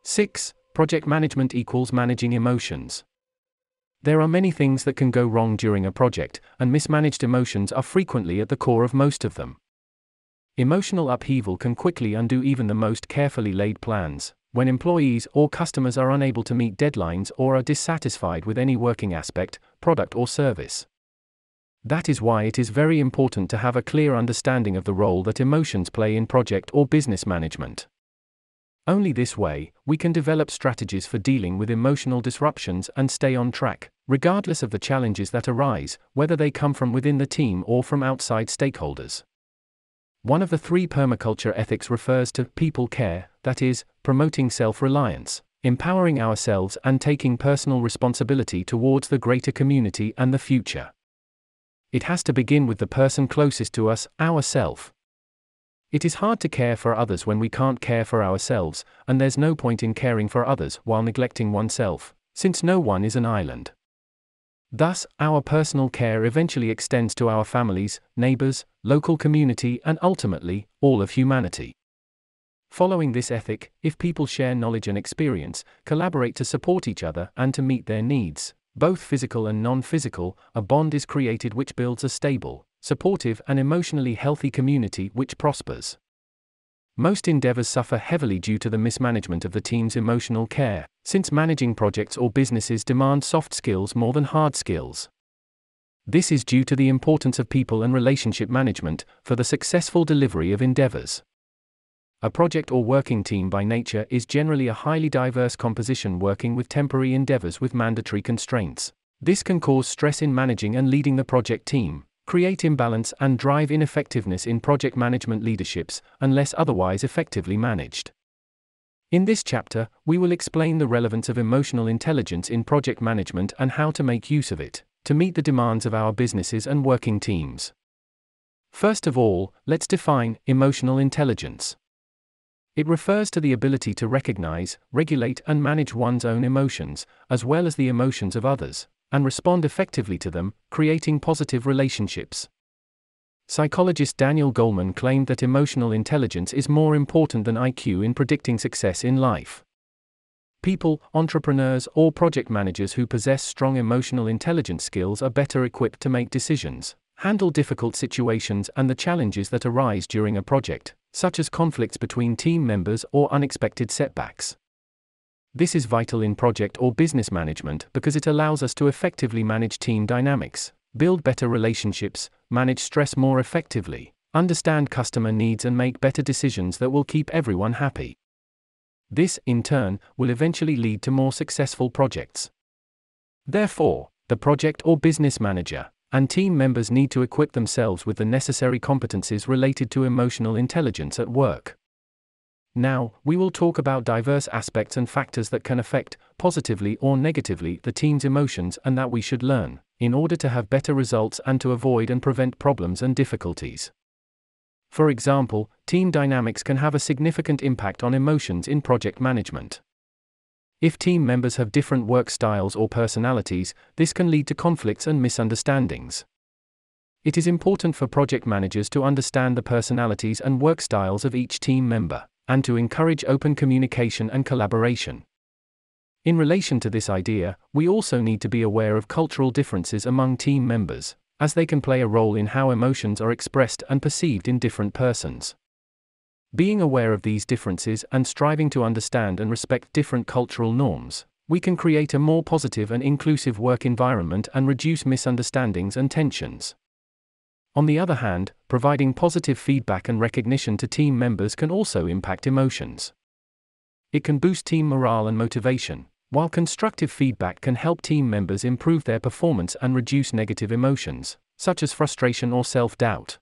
6. Project management equals managing emotions. There are many things that can go wrong during a project, and mismanaged emotions are frequently at the core of most of them. Emotional upheaval can quickly undo even the most carefully laid plans, when employees or customers are unable to meet deadlines or are dissatisfied with any working aspect, product or service. That is why it is very important to have a clear understanding of the role that emotions play in project or business management. Only this way, we can develop strategies for dealing with emotional disruptions and stay on track, regardless of the challenges that arise, whether they come from within the team or from outside stakeholders. One of the 3 permaculture ethics refers to people care, that is, promoting self-reliance, empowering ourselves and taking personal responsibility towards the greater community and the future. It has to begin with the person closest to us, ourself. It is hard to care for others when we can't care for ourselves, and there's no point in caring for others while neglecting oneself, since no one is an island. Thus, our personal care eventually extends to our families, neighbors, local community, and ultimately, all of humanity. Following this ethic, if people share knowledge and experience, collaborate to support each other and to meet their needs, both physical and non-physical, a bond is created which builds a stable, supportive, and emotionally healthy community which prospers. Most endeavors suffer heavily due to the mismanagement of the team's emotional care, since managing projects or businesses demand soft skills more than hard skills. This is due to the importance of people and relationship management for the successful delivery of endeavors. A project or working team by nature is generally a highly diverse composition working with temporary endeavors with mandatory constraints. This can cause stress in managing and leading the project team, create imbalance and drive ineffectiveness in project management leaderships, unless otherwise effectively managed. In this chapter, we will explain the relevance of emotional intelligence in project management and how to make use of it, to meet the demands of our businesses and working teams. First of all, let's define emotional intelligence. It refers to the ability to recognize, regulate and manage one's own emotions, as well as the emotions of others, and respond effectively to them, creating positive relationships. Psychologist Daniel Goleman claimed that emotional intelligence is more important than IQ in predicting success in life. People, entrepreneurs, or project managers who possess strong emotional intelligence skills are better equipped to make decisions, handle difficult situations and the challenges that arise during a project, such as conflicts between team members or unexpected setbacks. This is vital in project or business management because it allows us to effectively manage team dynamics, build better relationships, manage stress more effectively, understand customer needs and make better decisions that will keep everyone happy. This, in turn, will eventually lead to more successful projects. Therefore, the project or business manager and team members need to equip themselves with the necessary competencies related to emotional intelligence at work. Now, we will talk about diverse aspects and factors that can affect, positively or negatively, the team's emotions and that we should learn, in order to have better results and to avoid and prevent problems and difficulties. For example, team dynamics can have a significant impact on emotions in project management. If team members have different work styles or personalities, this can lead to conflicts and misunderstandings. It is important for project managers to understand the personalities and work styles of each team member, and to encourage open communication and collaboration. In relation to this idea, we also need to be aware of cultural differences among team members, as they can play a role in how emotions are expressed and perceived in different persons. Being aware of these differences and striving to understand and respect different cultural norms, we can create a more positive and inclusive work environment and reduce misunderstandings and tensions. On the other hand, providing positive feedback and recognition to team members can also impact emotions. It can boost team morale and motivation, while constructive feedback can help team members improve their performance and reduce negative emotions, such as frustration or self-doubt.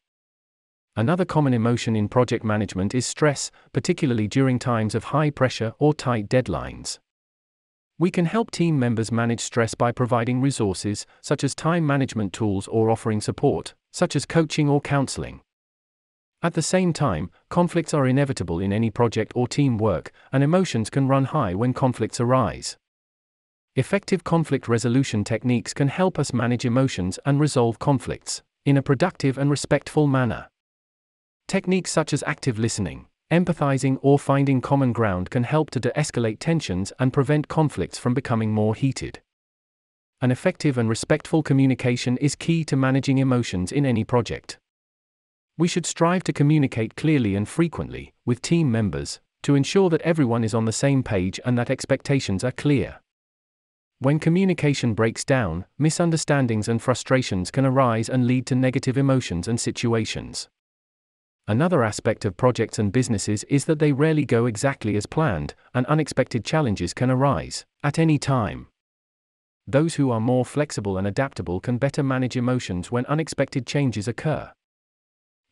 Another common emotion in project management is stress, particularly during times of high pressure or tight deadlines. We can help team members manage stress by providing resources, such as time management tools, or offering support, such as coaching or counseling. At the same time, conflicts are inevitable in any project or team work, and emotions can run high when conflicts arise. Effective conflict resolution techniques can help us manage emotions and resolve conflicts in a productive and respectful manner. Techniques such as active listening, Empathizing or finding common ground can help to de-escalate tensions and prevent conflicts from becoming more heated. An effective and respectful communication is key to managing emotions in any project. We should strive to communicate clearly and frequently with team members to ensure that everyone is on the same page and that expectations are clear. When communication breaks down, misunderstandings and frustrations can arise and lead to negative emotions and situations. Another aspect of projects and businesses is that they rarely go exactly as planned, and unexpected challenges can arise at any time. Those who are more flexible and adaptable can better manage emotions when unexpected changes occur.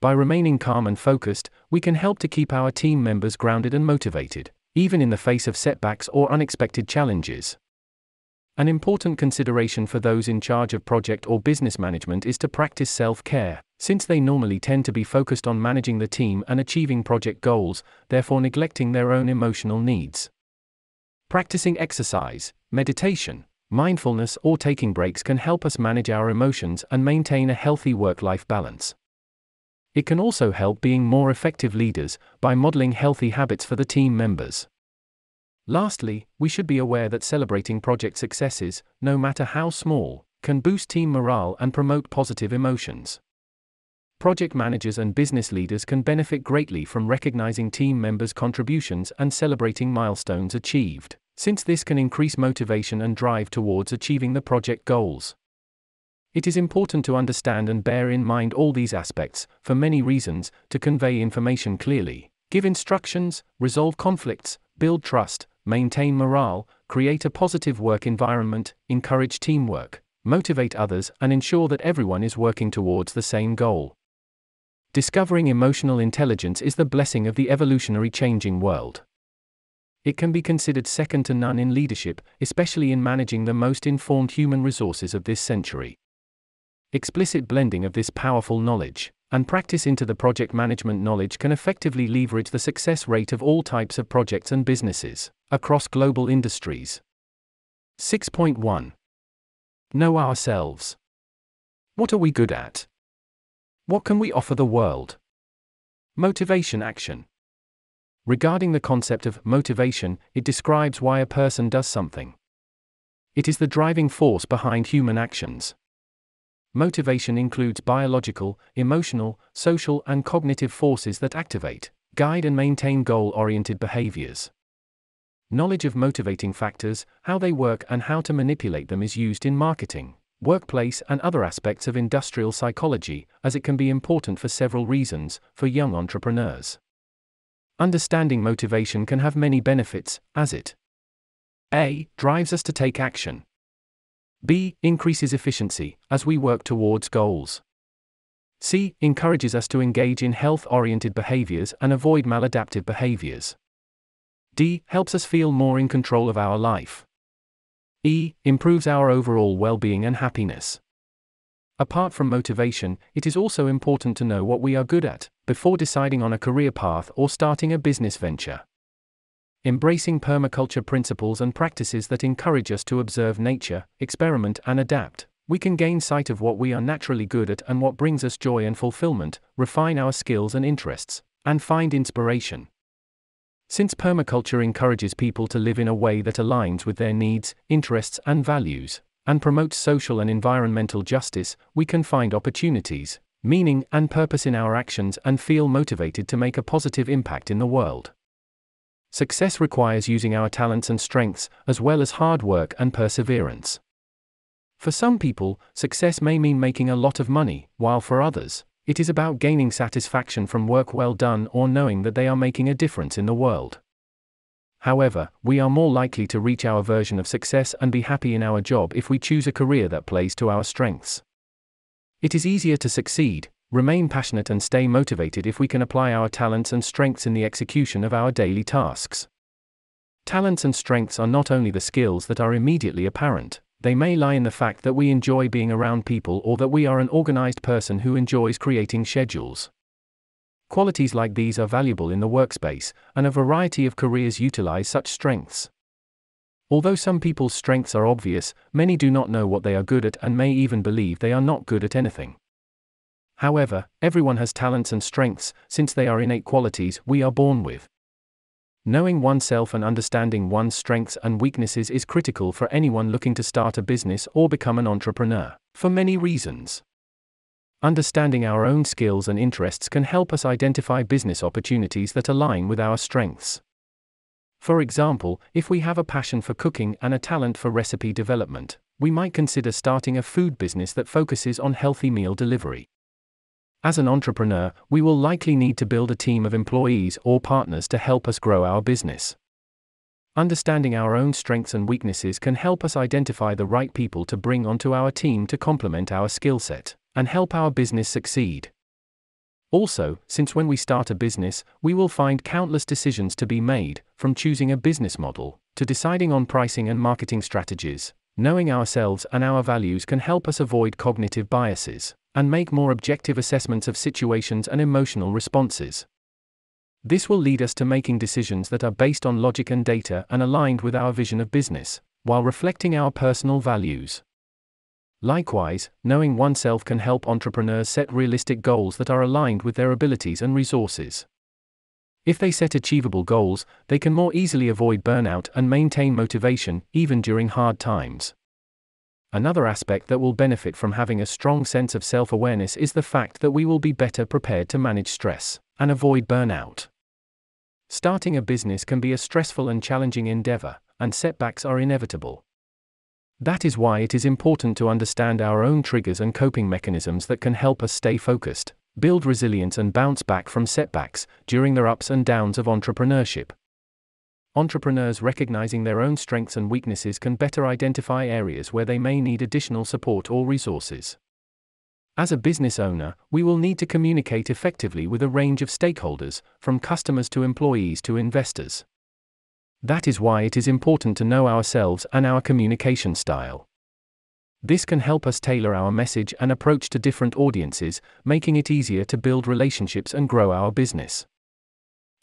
By remaining calm and focused, we can help to keep our team members grounded and motivated, even in the face of setbacks or unexpected challenges. An important consideration for those in charge of project or business management is to practice self-care, since they normally tend to be focused on managing the team and achieving project goals, therefore neglecting their own emotional needs. Practicing exercise, meditation, mindfulness or taking breaks can help us manage our emotions and maintain a healthy work-life balance. It can also help being more effective leaders by modeling healthy habits for the team members. Lastly, we should be aware that celebrating project successes, no matter how small, can boost team morale and promote positive emotions. Project managers and business leaders can benefit greatly from recognizing team members' contributions and celebrating milestones achieved, since this can increase motivation and drive towards achieving the project goals. It is important to understand and bear in mind all these aspects, for many reasons, to convey information clearly, give instructions, resolve conflicts, build trust, maintain morale, create a positive work environment, encourage teamwork, motivate others, and ensure that everyone is working towards the same goal. Discovering emotional intelligence is the blessing of the evolutionary changing world. It can be considered second to none in leadership, especially in managing the most informed human resources of this century. Explicit blending of this powerful knowledge and practice into the project management knowledge can effectively leverage the success rate of all types of projects and businesses across global industries. 6.1. Know ourselves. What are we good at? What can we offer the world? Motivation action. Regarding the concept of motivation, it describes why a person does something. It is the driving force behind human actions. Motivation includes biological, emotional, social, and cognitive forces that activate, guide, and maintain goal-oriented behaviors. Knowledge of motivating factors, how they work, and how to manipulate them is used in marketing, workplace, and other aspects of industrial psychology, as it can be important for several reasons for young entrepreneurs. Understanding motivation can have many benefits, as it A. Drives us to take action. B. Increases efficiency, as we work towards goals. C. Encourages us to engage in health-oriented behaviors and avoid maladaptive behaviors. D. Helps us feel more in control of our life. E. Improves our overall well-being and happiness. Apart from motivation, it is also important to know what we are good at before deciding on a career path or starting a business venture. Embracing permaculture principles and practices that encourage us to observe nature, experiment, and adapt, we can gain sight of what we are naturally good at and what brings us joy and fulfillment, refine our skills and interests, and find inspiration. Since permaculture encourages people to live in a way that aligns with their needs, interests, and values, and promotes social and environmental justice, we can find opportunities, meaning, and purpose in our actions and feel motivated to make a positive impact in the world. Success requires using our talents and strengths, as well as hard work and perseverance. For some people, success may mean making a lot of money, while for others, it is about gaining satisfaction from work well done or knowing that they are making a difference in the world. However, we are more likely to reach our version of success and be happy in our job if we choose a career that plays to our strengths. It is easier to succeed, remain passionate, and stay motivated if we can apply our talents and strengths in the execution of our daily tasks. Talents and strengths are not only the skills that are immediately apparent, they may lie in the fact that we enjoy being around people or that we are an organized person who enjoys creating schedules. Qualities like these are valuable in the workspace, and a variety of careers utilize such strengths. Although some people's strengths are obvious, many do not know what they are good at and may even believe they are not good at anything. However, everyone has talents and strengths, since they are innate qualities we are born with. Knowing oneself and understanding one's strengths and weaknesses is critical for anyone looking to start a business or become an entrepreneur, for many reasons. Understanding our own skills and interests can help us identify business opportunities that align with our strengths. For example, if we have a passion for cooking and a talent for recipe development, we might consider starting a food business that focuses on healthy meal delivery. As an entrepreneur, we will likely need to build a team of employees or partners to help us grow our business. Understanding our own strengths and weaknesses can help us identify the right people to bring onto our team to complement our skill set and help our business succeed. Also, since when we start a business, we will find countless decisions to be made, from choosing a business model to deciding on pricing and marketing strategies. Knowing ourselves and our values can help us avoid cognitive biases and make more objective assessments of situations and emotional responses. This will lead us to making decisions that are based on logic and data and aligned with our vision of business, while reflecting our personal values. Likewise, knowing oneself can help entrepreneurs set realistic goals that are aligned with their abilities and resources. If they set achievable goals, they can more easily avoid burnout and maintain motivation, even during hard times. Another aspect that will benefit from having a strong sense of self-awareness is the fact that we will be better prepared to manage stress and avoid burnout. Starting a business can be a stressful and challenging endeavor, and setbacks are inevitable. That is why it is important to understand our own triggers and coping mechanisms that can help us stay focused, build resilience and bounce back from setbacks during the ups and downs of entrepreneurship. Entrepreneurs recognizing their own strengths and weaknesses can better identify areas where they may need additional support or resources. As a business owner, we will need to communicate effectively with a range of stakeholders, from customers to employees to investors. That is why it is important to know ourselves and our communication style. This can help us tailor our message and approach to different audiences, making it easier to build relationships and grow our business.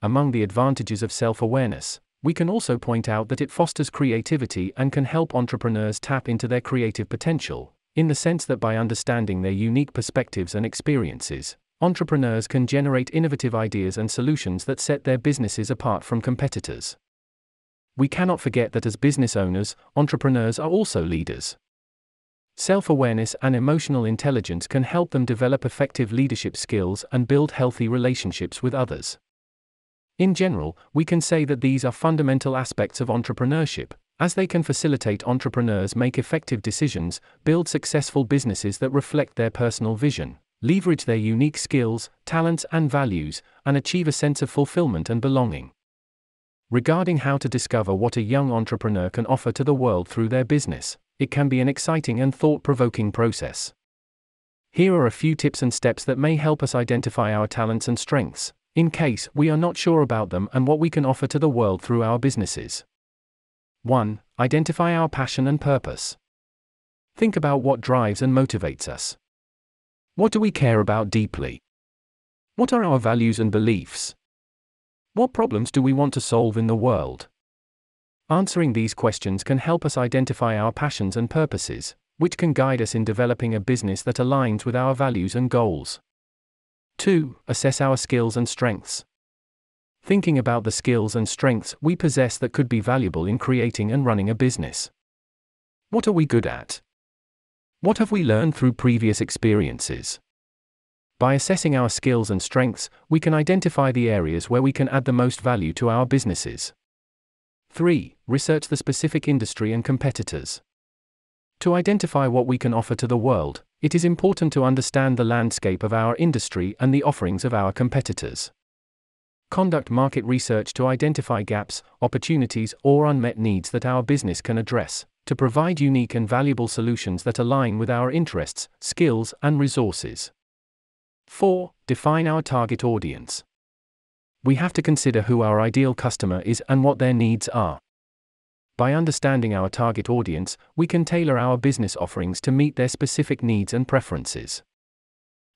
Among the advantages of self-awareness, we can also point out that it fosters creativity and can help entrepreneurs tap into their creative potential, in the sense that by understanding their unique perspectives and experiences, entrepreneurs can generate innovative ideas and solutions that set their businesses apart from competitors. We cannot forget that as business owners, entrepreneurs are also leaders. Self-awareness and emotional intelligence can help them develop effective leadership skills and build healthy relationships with others. In general, we can say that these are fundamental aspects of entrepreneurship, as they can facilitate entrepreneurs make effective decisions, build successful businesses that reflect their personal vision, leverage their unique skills, talents and values, and achieve a sense of fulfillment and belonging. Regarding how to discover what a young entrepreneur can offer to the world through their business, it can be an exciting and thought-provoking process. Here are a few tips and steps that may help us identify our talents and strengths, in case we are not sure about them and what we can offer to the world through our businesses. 1. Identify our passion and purpose. Think about what drives and motivates us. What do we care about deeply? What are our values and beliefs? What problems do we want to solve in the world? Answering these questions can help us identify our passions and purposes, which can guide us in developing a business that aligns with our values and goals. 2. Assess our skills and strengths. Thinking about the skills and strengths we possess that could be valuable in creating and running a business. What are we good at? What have we learned through previous experiences? By assessing our skills and strengths, we can identify the areas where we can add the most value to our businesses. 3. Research the specific industry and competitors. To identify what we can offer to the world, it is important to understand the landscape of our industry and the offerings of our competitors. Conduct market research to identify gaps, opportunities, or unmet needs that our business can address, to provide unique and valuable solutions that align with our interests, skills, and resources. 4. Define our target audience. We have to consider who our ideal customer is and what their needs are. By understanding our target audience, we can tailor our business offerings to meet their specific needs and preferences.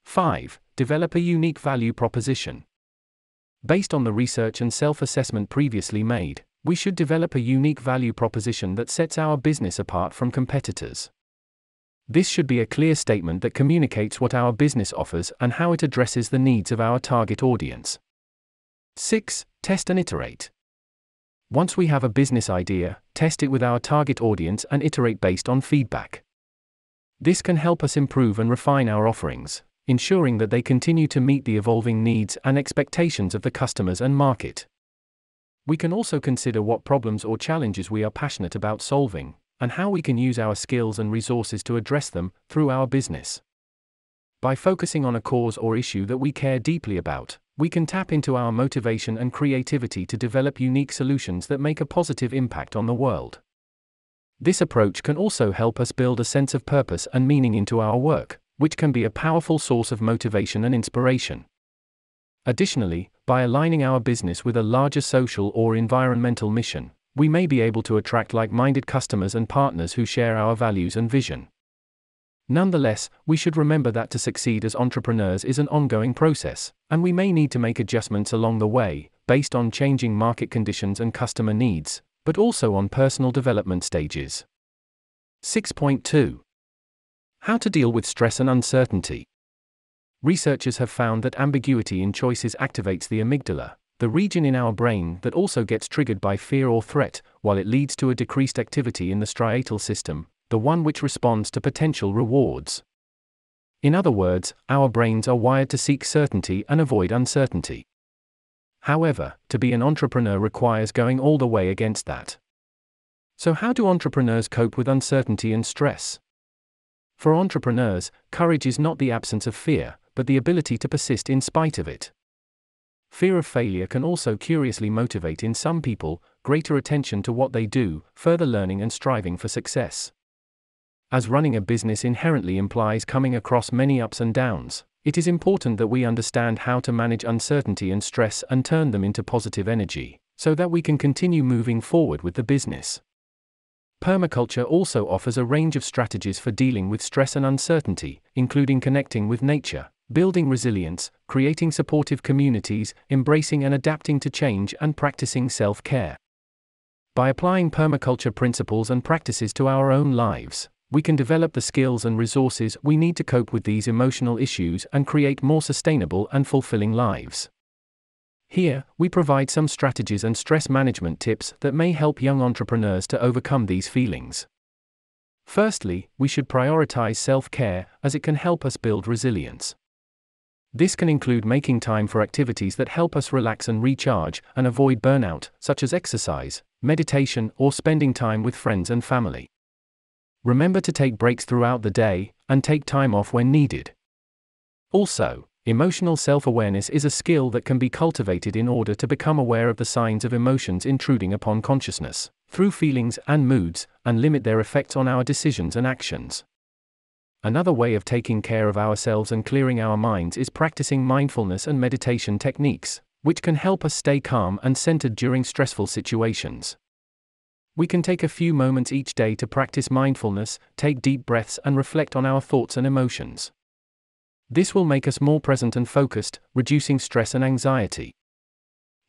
5. Develop a unique value proposition. Based on the research and self-assessment previously made, we should develop a unique value proposition that sets our business apart from competitors. This should be a clear statement that communicates what our business offers and how it addresses the needs of our target audience. 6. Test and iterate. Once we have a business idea, test it with our target audience and iterate based on feedback. This can help us improve and refine our offerings, ensuring that they continue to meet the evolving needs and expectations of the customers and market. We can also consider what problems or challenges we are passionate about solving, and how we can use our skills and resources to address them through our business. By focusing on a cause or issue that we care deeply about, we can tap into our motivation and creativity to develop unique solutions that make a positive impact on the world. This approach can also help us build a sense of purpose and meaning into our work, which can be a powerful source of motivation and inspiration. Additionally, by aligning our business with a larger social or environmental mission, we may be able to attract like-minded customers and partners who share our values and vision. Nonetheless, we should remember that to succeed as entrepreneurs is an ongoing process, and we may need to make adjustments along the way, based on changing market conditions and customer needs, but also on personal development stages. 6.2. How to deal with stress and uncertainty. Researchers have found that ambiguity in choices activates the amygdala, the region in our brain that also gets triggered by fear or threat, while it leads to a decreased activity in the striatal system, the one which responds to potential rewards. In other words, our brains are wired to seek certainty and avoid uncertainty. However, to be an entrepreneur requires going all the way against that. So how do entrepreneurs cope with uncertainty and stress? For entrepreneurs, courage is not the absence of fear, but the ability to persist in spite of it. Fear of failure can also curiously motivate in some people greater attention to what they do, further learning and striving for success. As running a business inherently implies coming across many ups and downs, it is important that we understand how to manage uncertainty and stress and turn them into positive energy, so that we can continue moving forward with the business. Permaculture also offers a range of strategies for dealing with stress and uncertainty, including connecting with nature, building resilience, creating supportive communities, embracing and adapting to change, and practicing self-care. By applying permaculture principles and practices to our own lives, we can develop the skills and resources we need to cope with these emotional issues and create more sustainable and fulfilling lives. Here, we provide some strategies and stress management tips that may help young entrepreneurs to overcome these feelings. Firstly, we should prioritize self-care, as it can help us build resilience. This can include making time for activities that help us relax and recharge, and avoid burnout, such as exercise, meditation, or spending time with friends and family. Remember to take breaks throughout the day, and take time off when needed. Also, emotional self-awareness is a skill that can be cultivated in order to become aware of the signs of emotions intruding upon consciousness, through feelings and moods, and limit their effects on our decisions and actions. Another way of taking care of ourselves and clearing our minds is practicing mindfulness and meditation techniques, which can help us stay calm and centered during stressful situations. We can take a few moments each day to practice mindfulness, take deep breaths, and reflect on our thoughts and emotions. This will make us more present and focused, reducing stress and anxiety.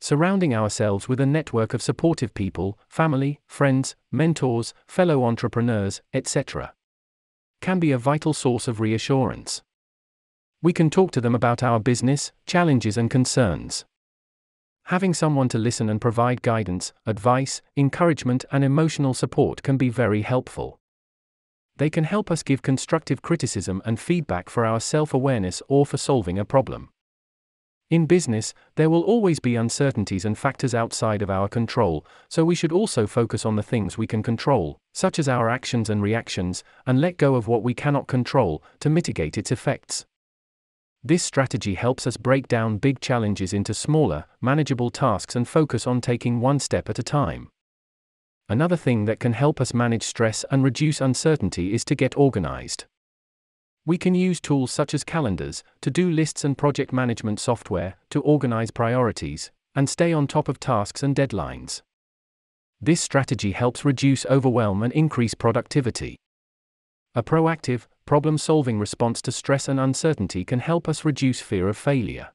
Surrounding ourselves with a network of supportive people, family, friends, mentors, fellow entrepreneurs, etc., can be a vital source of reassurance. We can talk to them about our business, challenges, and concerns. Having someone to listen and provide guidance, advice, encouragement, and emotional support can be very helpful. They can help us give constructive criticism and feedback for our self-awareness or for solving a problem. In business, there will always be uncertainties and factors outside of our control, so we should also focus on the things we can control, such as our actions and reactions, and let go of what we cannot control, to mitigate its effects. This strategy helps us break down big challenges into smaller, manageable tasks and focus on taking one step at a time. Another thing that can help us manage stress and reduce uncertainty is to get organized. We can use tools such as calendars, to-do lists, and project management software to organize priorities and stay on top of tasks and deadlines. This strategy helps reduce overwhelm and increase productivity. A proactive, problem-solving response to stress and uncertainty can help us reduce fear of failure.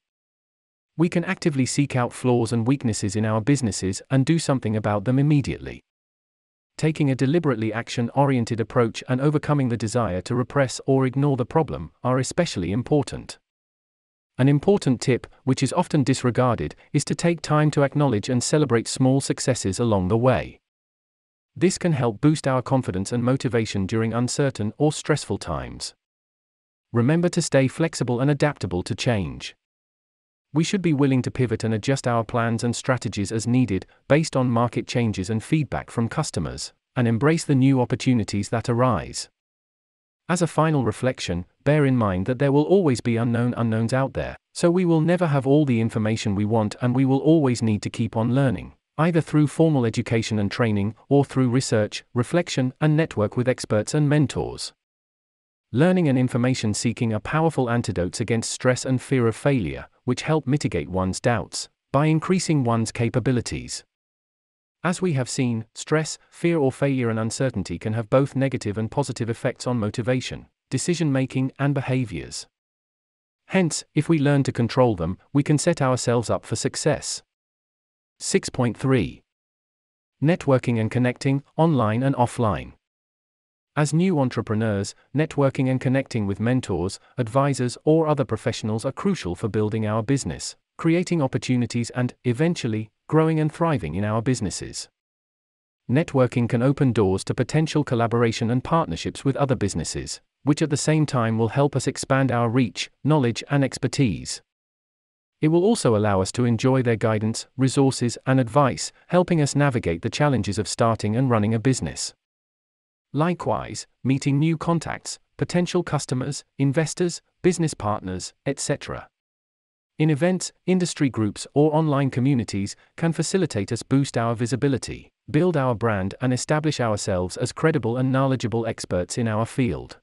We can actively seek out flaws and weaknesses in our businesses and do something about them immediately. Taking a deliberately action-oriented approach and overcoming the desire to repress or ignore the problem are especially important. An important tip, which is often disregarded, is to take time to acknowledge and celebrate small successes along the way. This can help boost our confidence and motivation during uncertain or stressful times. Remember to stay flexible and adaptable to change. We should be willing to pivot and adjust our plans and strategies as needed, based on market changes and feedback from customers, and embrace the new opportunities that arise. As a final reflection, bear in mind that there will always be unknowns out there, so we will never have all the information we want, and we will always need to keep on learning, either through formal education and training, or through research, reflection, and network with experts and mentors. Learning and information seeking are powerful antidotes against stress and fear of failure, which help mitigate one's doubts by increasing one's capabilities. As we have seen, stress, fear or failure and uncertainty can have both negative and positive effects on motivation, decision-making, and behaviors. Hence, if we learn to control them, we can set ourselves up for success. 6.3. Networking and connecting, online and offline. As new entrepreneurs, networking and connecting with mentors, advisors, or other professionals are crucial for building our business, creating opportunities, and, eventually, growing and thriving in our businesses. Networking can open doors to potential collaboration and partnerships with other businesses, which at the same time will help us expand our reach, knowledge, and expertise. It will also allow us to enjoy their guidance, resources, and advice, helping us navigate the challenges of starting and running a business. Likewise, meeting new contacts, potential customers, investors, business partners, etc. in events, industry groups, or online communities can facilitate us boost our visibility, build our brand, and establish ourselves as credible and knowledgeable experts in our field.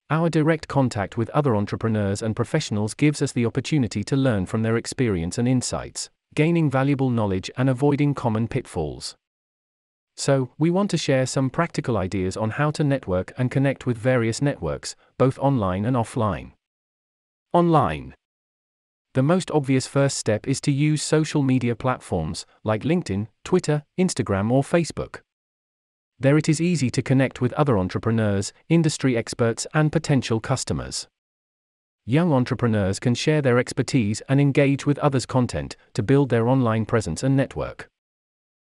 Our direct contact with other entrepreneurs and professionals gives us the opportunity to learn from their experience and insights, gaining valuable knowledge and avoiding common pitfalls. So, we want to share some practical ideas on how to network and connect with various networks, both online and offline. Online. The most obvious first step is to use social media platforms, like LinkedIn, Twitter, Instagram, or Facebook. There it is easy to connect with other entrepreneurs, industry experts, and potential customers. Young entrepreneurs can share their expertise and engage with others' content to build their online presence and network.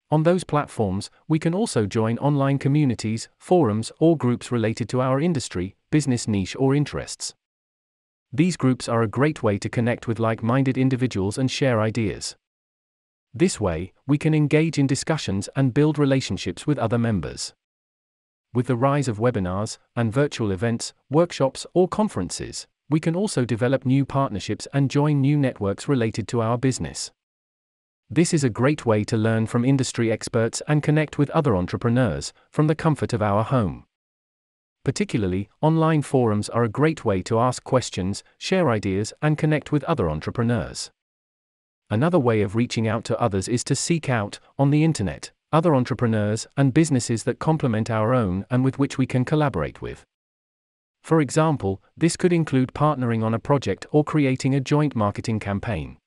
On those platforms, we can also join online communities, forums, or groups related to our industry, business niche, or interests. These groups are a great way to connect with like-minded individuals and share ideas. This way, we can engage in discussions and build relationships with other members. With the rise of webinars and virtual events, workshops, or conferences, we can also develop new partnerships and join new networks related to our business. This is a great way to learn from industry experts and connect with other entrepreneurs from the comfort of our home. Particularly, online forums are a great way to ask questions, share ideas, and connect with other entrepreneurs. Another way of reaching out to others is to seek out, on the internet, other entrepreneurs and businesses that complement our own and with which we can collaborate with. For example, this could include partnering on a project or creating a joint marketing campaign.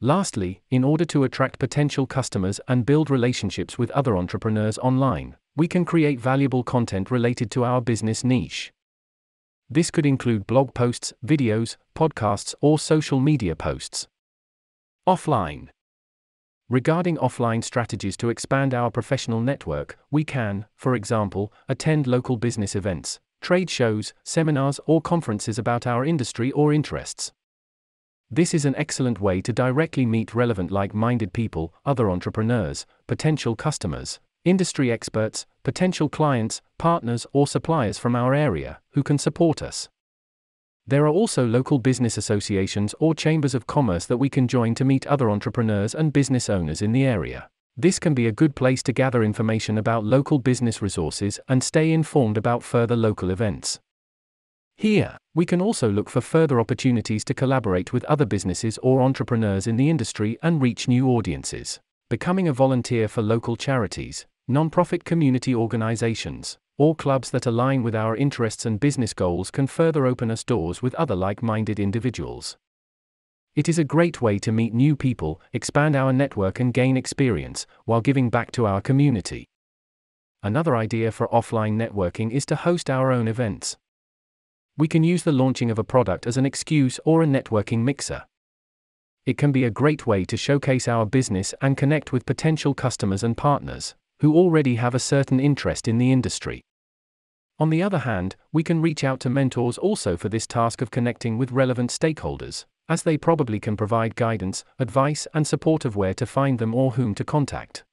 Lastly, in order to attract potential customers and build relationships with other entrepreneurs online, we can create valuable content related to our business niche. This could include blog posts, videos, podcasts, or social media posts. Offline. Regarding offline strategies to expand our professional network, we can, for example, attend local business events, trade shows, seminars, or conferences about our industry or interests. This is an excellent way to directly meet relevant like-minded people, other entrepreneurs, potential customers, industry experts, potential clients, partners, or suppliers from our area, who can support us. There are also local business associations or chambers of commerce that we can join to meet other entrepreneurs and business owners in the area. This can be a good place to gather information about local business resources and stay informed about further local events. Here, we can also look for further opportunities to collaborate with other businesses or entrepreneurs in the industry and reach new audiences. Becoming a volunteer for local charities, non-profit community organizations, or clubs that align with our interests and business goals can further open us doors with other like-minded individuals. It is a great way to meet new people, expand our network, and gain experience, while giving back to our community. Another idea for offline networking is to host our own events. We can use the launching of a product as an excuse or a networking mixer. It can be a great way to showcase our business and connect with potential customers and partners who already have a certain interest in the industry. On the other hand, we can reach out to mentors also for this task of connecting with relevant stakeholders, as they probably can provide guidance, advice, and support of where to find them or whom to contact.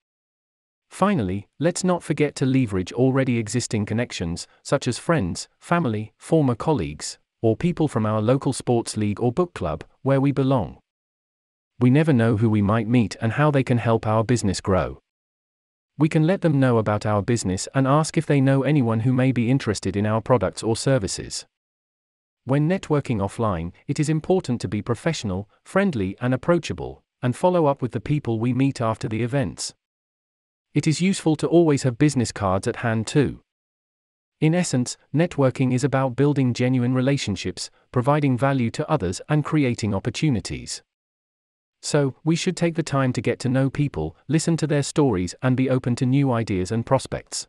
Finally, let's not forget to leverage already existing connections, such as friends, family, former colleagues, or people from our local sports league or book club, where we belong. We never know who we might meet and how they can help our business grow. We can let them know about our business and ask if they know anyone who may be interested in our products or services. When networking offline, it is important to be professional, friendly, and approachable, and follow up with the people we meet after the events. It is useful to always have business cards at hand too. In essence, networking is about building genuine relationships, providing value to others, and creating opportunities. So, we should take the time to get to know people, listen to their stories, and be open to new ideas and prospects.